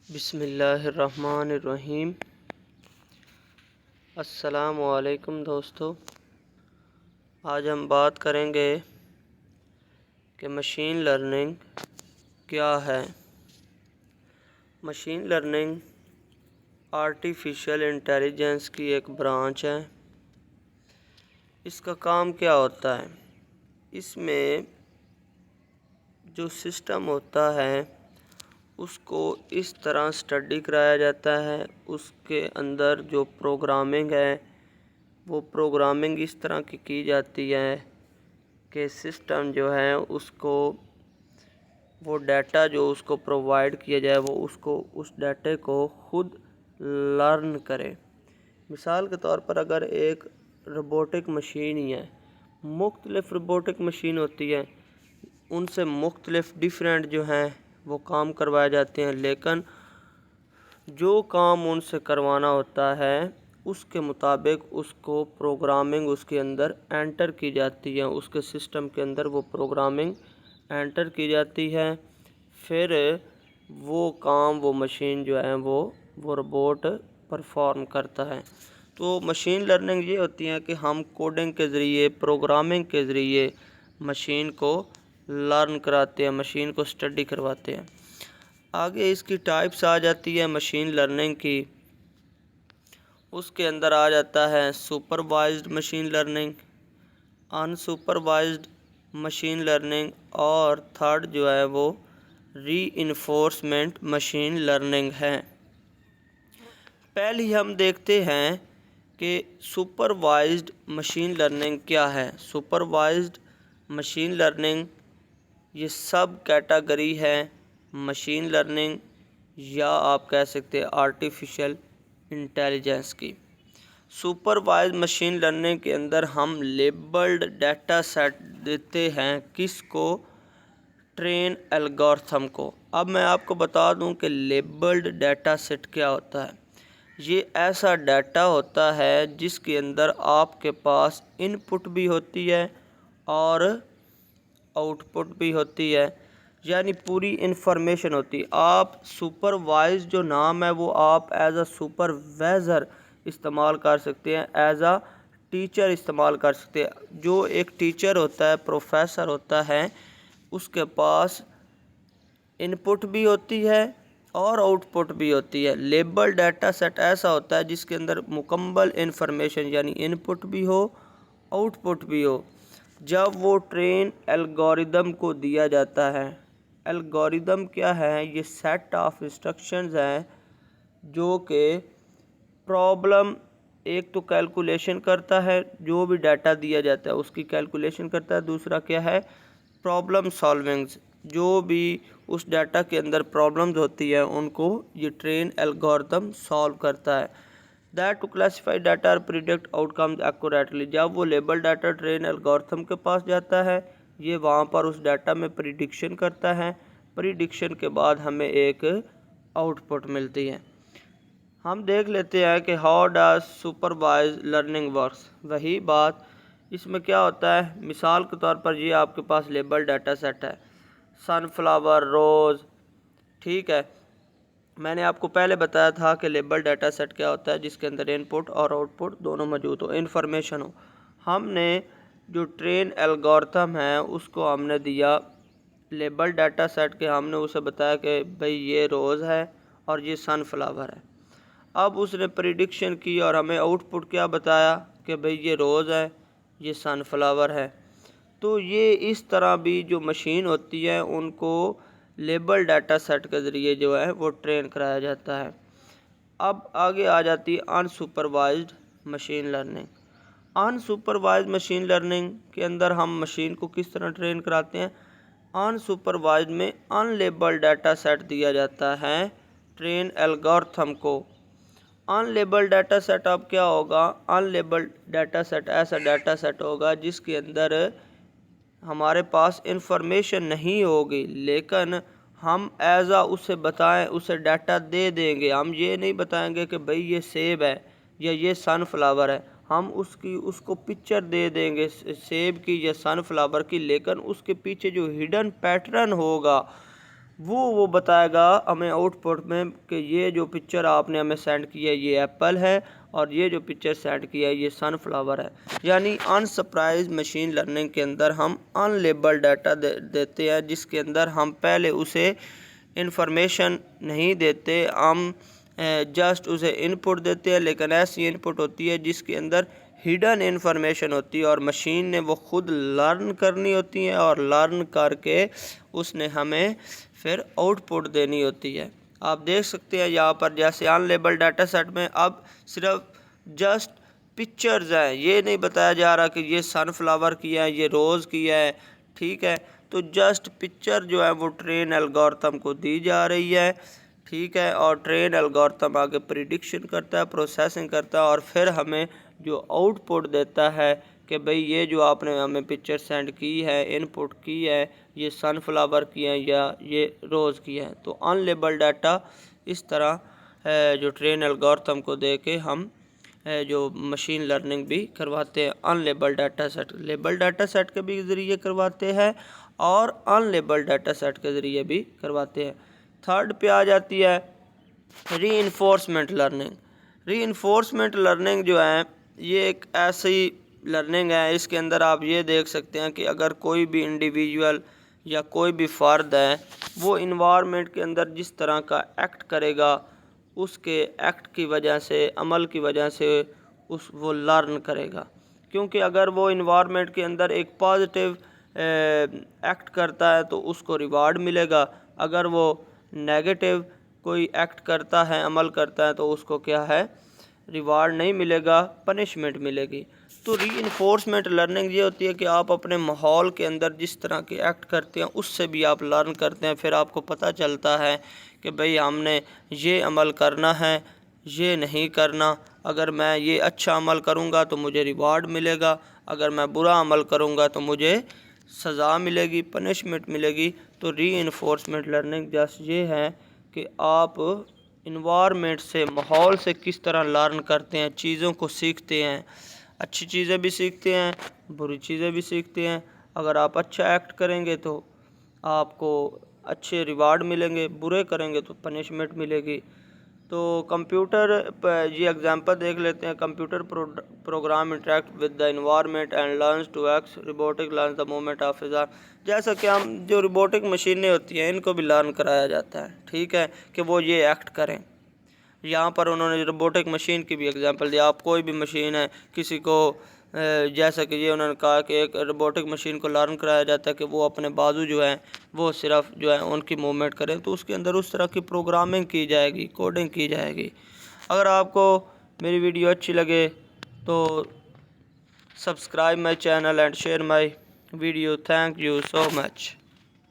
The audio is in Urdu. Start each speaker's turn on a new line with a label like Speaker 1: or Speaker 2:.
Speaker 1: بسم اللہ الرحمن الرحیم۔ السلام علیکم دوستو، آج ہم بات کریں گے کہ مشین لرننگ کیا ہے۔ مشین لرننگ آرٹیفیشل انٹیلیجنس کی ایک برانچ ہے۔ اس کا کام کیا ہوتا ہے؟ اس میں جو سسٹم ہوتا ہے اس کو اس طرح اسٹڈی کرایا جاتا ہے، اس کے اندر جو پروگرامنگ ہے وہ پروگرامنگ اس طرح کی جاتی ہے کہ سسٹم جو ہے اس کو وہ ڈیٹا جو اس کو پرووائڈ کیا جائے وہ اس ڈیٹے کو خود لرن کرے۔ مثال کے طور پر اگر ایک روبوٹک مشین ہی ہے، مختلف روبوٹک مشین ہوتی ہے، ان سے مختلف ڈیفرنٹ جو ہیں وہ کام کروائے جاتے ہیں، لیکن جو کام ان سے کروانا ہوتا ہے اس کے مطابق اس کو پروگرامنگ اس کے اندر انٹر کی جاتی ہے، اس کے سسٹم کے اندر وہ پروگرامنگ انٹر کی جاتی ہے، پھر وہ کام وہ مشین جو ہے وہ روبوٹ پرفارم کرتا ہے۔ تو مشین لرننگ یہ ہوتی ہے کہ ہم کوڈنگ کے ذریعے، پروگرامنگ کے ذریعے مشین کو لرن کراتے ہیں، مشین کو اسٹڈی کرواتے ہیں۔ آگے اس کی ٹائپس آ جاتی ہے مشین لرننگ کی۔ اس کے اندر آ جاتا ہے سپروائزڈ مشین لرننگ، ان سپروائزڈ مشین لرننگ، اور تھرڈ جو ہے وہ ری انفورسمنٹ مشین لرننگ ہے۔ پہلی ہم دیکھتے ہیں کہ سپروائزڈ مشین لرننگ کیا ہے۔ سپروائزڈ مشین لرننگ یہ سب کیٹیگری ہے مشین لرننگ، یا آپ کہہ سکتے ہیں آرٹیفیشل انٹیلیجنس کی۔ سپروائزڈ مشین لرننگ کے اندر ہم لیبلڈ ڈیٹا سیٹ دیتے ہیں، کس کو؟ ٹرین الگورتھم کو۔ اب میں آپ کو بتا دوں کہ لیبلڈ ڈیٹا سیٹ کیا ہوتا ہے۔ یہ ایسا ڈیٹا ہوتا ہے جس کے اندر آپ کے پاس ان پٹ بھی ہوتی ہے اور آؤٹ پٹ بھی ہوتی ہے، یعنی پوری انفارمیشن ہوتی ہے۔ آپ سپروائز جو نام ہے وہ آپ ایز اے سپروائزر استعمال کر سکتے ہیں، ایز اے ٹیچر استعمال کر سکتے ہیں۔ جو ایک ٹیچر ہوتا ہے، پروفیسر ہوتا ہے، اس کے پاس ان پٹ بھی ہوتی ہے اور آؤٹ پٹ بھی ہوتی ہے۔ لیبل ڈیٹا سیٹ ایسا ہوتا ہے جس کے اندر مکمل انفارمیشن یعنی ان پٹ بھی ہو، آؤٹ پٹ بھی ہو۔ جب وہ ٹرین الگوریدم کو دیا جاتا ہے، الگوریدم کیا ہے؟ یہ سیٹ آف انسٹرکشنز ہیں جو کہ پرابلم ایک تو کیلکولیشن کرتا ہے، جو بھی ڈیٹا دیا جاتا ہے اس کی کیلکولیشن کرتا ہے۔ دوسرا کیا ہے؟ پرابلم سالونگز، جو بھی اس ڈیٹا کے اندر پرابلمز ہوتی ہیں ان کو یہ ٹرین الگوریدم سالو کرتا ہے۔ دیٹ ٹو کلاسیفائی ڈیٹا اور پریڈکٹ آؤٹ کمز ایکوریٹلی۔ جب وہ لیبل ڈیٹا ٹرین الگوریتھم کے پاس جاتا ہے، یہ وہاں پر اس ڈیٹا میں پریڈکشن کرتا ہے، پریڈکشن کے بعد ہمیں ایک آؤٹ پٹ ملتی ہے۔ ہم دیکھ لیتے ہیں کہ how does supervise learning works. وہی بات اس میں کیا ہوتا ہے؟ مثال کے طور پر یہ آپ کے پاس لیبل ڈیٹا سیٹ ہے، سن فلاور، روز، ٹھیک ہے۔ میں نے آپ کو پہلے بتایا تھا کہ لیبل ڈیٹا سیٹ کیا ہوتا ہے؟ جس کے اندر ان پٹ اور آؤٹ پٹ دونوں موجود ہو، انفارمیشن ہو۔ ہم نے جو ٹرین الگوریتھم ہے اس کو ہم نے دیا لیبل ڈیٹا سیٹ کے، ہم نے اسے بتایا کہ بھئی یہ روز ہے اور یہ سن فلاور ہے۔ اب اس نے پریڈکشن کی اور ہمیں آؤٹ پٹ کیا بتایا کہ بھئی یہ روز ہے، یہ سن فلاور ہے۔ تو یہ اس طرح بھی جو مشین ہوتی ہے ان کو لیبل ڈیٹا سیٹ کے ذریعے جو ہے وہ ٹرین کرایا جاتا ہے۔ اب آگے آ جاتی ہے ان سپروائزڈ مشین لرننگ۔ ان سپروائزڈ مشین لرننگ کے اندر ہم مشین کو کس طرح ٹرین کراتے ہیں؟ ان سپروائزڈ میں ان لیبل ڈیٹا سیٹ دیا جاتا ہے ٹرین الگوریتھم کو۔ ان لیبل ڈیٹا سیٹ اب کیا ہوگا؟ ان لیبل ڈیٹا سیٹ ایسا ڈیٹا سیٹ ہوگا جس کے اندر ہمارے پاس انفارمیشن نہیں ہوگی، لیکن ہم ایز اے اسے بتائیں، اسے ڈیٹا دے دیں گے۔ ہم یہ نہیں بتائیں گے کہ بھئی یہ سیب ہے یا یہ سن فلاور ہے، ہم اس کو پکچر دے دیں گے سیب کی یا سن فلاور کی، لیکن اس کے پیچھے جو ہڈن پیٹرن ہوگا وہ بتائے گا ہمیں آؤٹ پٹ میں کہ یہ جو پکچر آپ نے ہمیں سینڈ کی ہے یہ ایپل ہے، اور یہ جو پکچر سینڈ کیا ہے یہ سن فلاور ہے۔ یعنی ان سپرائز مشین لرننگ کے اندر ہم ان لیبل ڈیٹا دیتے ہیں، جس کے اندر ہم پہلے اسے انفارمیشن نہیں دیتے، ہم جسٹ اسے ان پٹ دیتے ہیں، لیکن ایسی ان پٹ ہوتی ہے جس کے اندر ہڈن انفارمیشن ہوتی ہے، اور مشین نے وہ خود لرن کرنی ہوتی ہے، اور لرن کر کے اس نے ہمیں پھر آؤٹ پٹ دینی ہوتی ہے۔ آپ دیکھ سکتے ہیں یہاں پر جیسے ان لیبل ڈیٹا سیٹ میں اب صرف جسٹ پکچرز ہیں، یہ نہیں بتایا جا رہا کہ یہ سن فلاور کیا ہے، یہ روز کیا ہے، ٹھیک ہے۔ تو جسٹ پکچر جو ہے وہ ٹرین الگورتھم کو دی جا رہی ہے، ٹھیک ہے، اور ٹرین الگورتھم آگے پریڈکشن کرتا ہے، پروسیسنگ کرتا ہے، اور پھر ہمیں جو آؤٹ پٹ دیتا ہے کہ بھئی یہ جو آپ نے ہمیں پکچر سینڈ کی ہے، ان پٹ کی ہے، یہ سن فلاور کی ہے یا یہ روز کی ہے۔ تو ان لیبل ڈیٹا اس طرح جو ٹرین الگورتھم کو دے کے ہم جو مشین لرننگ بھی کرواتے ہیں، unlabelled data set, label data set کے بھی ذریعے کرواتے ہیں اور ان لیبل ڈیٹا سیٹ کے ذریعے بھی کرواتے ہیں۔ تھرڈ پہ آ جاتی ہے ری انفورسمنٹ لرننگ۔ ری انفورسمنٹ لرننگ جو ہے یہ ایک ایسی لرننگ ہے، اس کے اندر آپ یہ دیکھ سکتے ہیں کہ اگر کوئی بھی انڈیویجول یا کوئی بھی فرد ہے وہ انوائرمنٹ کے اندر جس طرح کا ایکٹ کرے گا، اس کے ایکٹ کی وجہ سے، عمل کی وجہ سے وہ لرن کرے گا، کیونکہ اگر وہ انوائرمنٹ کے اندر ایک پازیٹیو ایکٹ کرتا ہے تو اس کو ریوارڈ ملے گا، اگر وہ نیگیٹو کوئی ایکٹ کرتا ہے، عمل کرتا ہے، تو اس کو کیا ہے، ریوارڈ نہیں ملے گا، پنشمنٹ ملے گی۔ تو ری انفورسمنٹ لرننگ یہ ہوتی ہے کہ آپ اپنے ماحول کے اندر جس طرح کے ایکٹ کرتے ہیں اس سے بھی آپ لرن کرتے ہیں، پھر آپ کو پتہ چلتا ہے کہ بھئی ہم نے یہ عمل کرنا ہے، یہ نہیں کرنا، اگر میں یہ اچھا عمل کروں گا تو مجھے ریوارڈ ملے گا، اگر میں برا عمل کروں گا تو مجھے سزا ملے گی، پنشمنٹ ملے گی۔ تو ری انفورسمنٹ لرننگ جسٹ یہ ہے کہ آپ انوائرمنٹ سے، ماحول سے کس طرح لرن کرتے ہیں، چیزوں کو سیکھتے ہیں، اچھی چیزیں بھی سیکھتے ہیں، بری چیزیں بھی سیکھتے ہیں۔ اگر آپ اچھا ایکٹ کریں گے تو آپ کو اچھے ریوارڈ ملیں گے، برے کریں گے تو پنشمنٹ ملے گی۔ تو کمپیوٹر یہ ایگزامپل دیکھ لیتے ہیں۔ Computer program interact with the environment and learns to act, robotic learns the movement of his arm. جیسا کہ ہم جو روبوٹک مشینیں ہوتی ہیں ان کو بھی لرن کرایا جاتا ہے، ٹھیک ہے، کہ وہ یہ ایکٹ کریں۔ یہاں پر انہوں نے روبوٹک مشین کی بھی ایگزامپل دیا۔ آپ کوئی بھی مشین ہے، کسی کو جیسا کہ یہ انہوں نے کہا کہ ایک روبوٹک مشین کو لرن کرایا جاتا ہے کہ وہ اپنے بازو جو ہیں وہ صرف جو ہے ان کی موومنٹ کریں، تو اس کے اندر اس طرح کی پروگرامنگ کی جائے گی، کوڈنگ کی جائے گی۔ اگر آپ کو میری ویڈیو اچھی لگے تو subscribe my channel and share my video. Thank you so much.